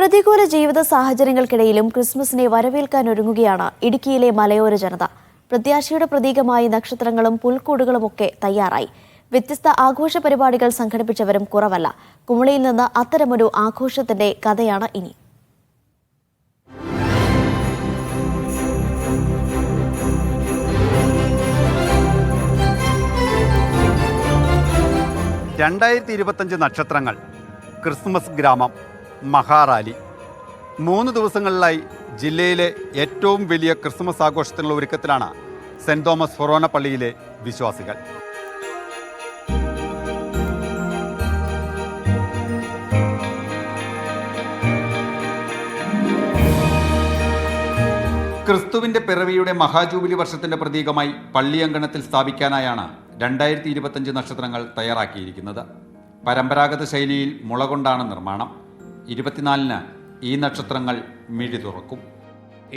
പ്രതികൂല ജീവിത സാഹചര്യങ്ങൾക്കിടയിലും ക്രിസ്മസിനെ വരവേൽക്കാനൊരുങ്ങുകയാണ് ഇടുക്കിയിലെ മലയോര ജനത. പ്രത്യാശയുടെ പ്രതീകമായി നക്ഷത്രങ്ങളും പുൽക്കൂടുകളുമൊക്കെ തയ്യാറായി. വ്യത്യസ്ത ആഘോഷ പരിപാടികൾ സംഘടിപ്പിച്ചവരും കുറവല്ല. കുമളിയിൽ നിന്ന് അത്തരമൊരു ആഘോഷത്തിന്റെ കഥയാണ് ഇനി. നക്ഷത്രങ്ങൾ, ക്രിസ്മസ് ഗ്രാമം, മഹാറാലി. 3 ദിവസങ്ങളിലായി ജില്ലയിലെ ഏറ്റവും വലിയ ക്രിസ്മസ് ആഘോഷത്തിനുള്ള ഒരുക്കത്തിലാണ് സെന്റ് തോമസ് ഫൊറോന പള്ളിയിലെ വിശ്വാസികൾ. ക്രിസ്തുവിന്റെ പിറവിയുടെ മഹാജൂബിലി വർഷത്തിന്റെ പ്രതീകമായി പള്ളിയങ്കണത്തിൽ സ്ഥാപിക്കാനായാണ് 2025 നക്ഷത്രങ്ങൾ തയ്യാറാക്കിയിരിക്കുന്നത്. പരമ്പരാഗത ശൈലിയിൽ മുള കൊണ്ടാണ് നിർമ്മാണം. 24-ന് ഈ നക്ഷത്രങ്ങൾ മിഴി തുറക്കും.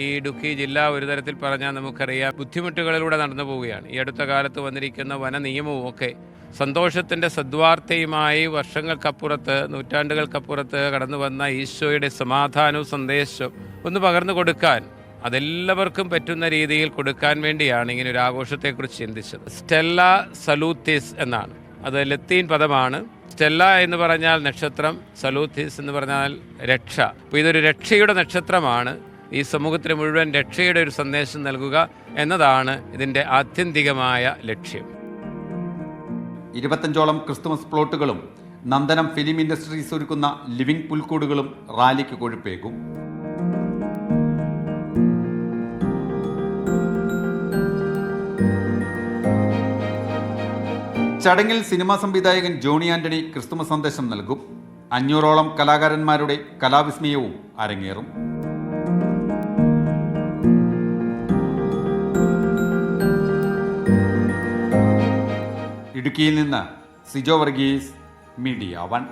ഈ ഇടുക്കി ജില്ല ഒരു തരത്തിൽ പറഞ്ഞാൽ നമുക്കറിയാം ബുദ്ധിമുട്ടുകളിലൂടെ നടന്നു പോവുകയാണ്. ഈ അടുത്ത കാലത്ത് വന്നിരിക്കുന്ന വന നിയമവും ഒക്കെ സന്തോഷത്തിൻ്റെ സദ്വാർത്തയുമായി വർഷങ്ങൾക്കപ്പുറത്ത്, നൂറ്റാണ്ടുകൾക്കപ്പുറത്ത് കടന്നു വന്ന ഈശോയുടെ സമാധാനവും സന്ദേശവും ഒന്ന് പകർന്നു കൊടുക്കാൻ, അതെല്ലാവർക്കും പറ്റുന്ന രീതിയിൽ കൊടുക്കാൻ വേണ്ടിയാണ് ഇങ്ങനെ ഒരു ആഘോഷത്തെക്കുറിച്ച് ചിന്തിച്ചത്. സ്റ്റെല്ല സലൂത്തിസ് എന്നാണ്. അത് ലത്തീൻ പദമാണ്. സ്റ്റെല്ല എന്ന് പറഞ്ഞാൽ നക്ഷത്രം, സലൂത്തിസ് എന്ന് പറഞ്ഞാൽ രക്ഷ. അപ്പോൾ ഇതൊരു രക്ഷയുടെ നക്ഷത്രമാണ്. ഈ സമൂഹത്തിന് മുഴുവൻ രക്ഷയുടെ ഒരു സന്ദേശം നൽകുക എന്നതാണ് ഇതിൻ്റെ ആത്യന്തികമായ ലക്ഷ്യം. 25ഓളം ക്രിസ്തുമസ് പ്ലോട്ടുകളും നന്ദനം ഫിലിം ഇൻഡസ്ട്രീസ് ഒരുക്കുന്ന ലിവിംഗ് പുൽക്കൂടുകളും റാലിക്ക് കൊഴുപ്പേകും. ചടങ്ങിൽ സിനിമാ സംവിധായകൻ ജോണി ആന്റണി ക്രിസ്തുമസ് സന്ദേശം നൽകും. 500ഓളം കലാകാരന്മാരുടെ കലാവിസ്മയവും അരങ്ങേറും. ഇടുക്കിയിൽ നിന്ന് സിജോ വർഗീസ്, മീഡിയ 1.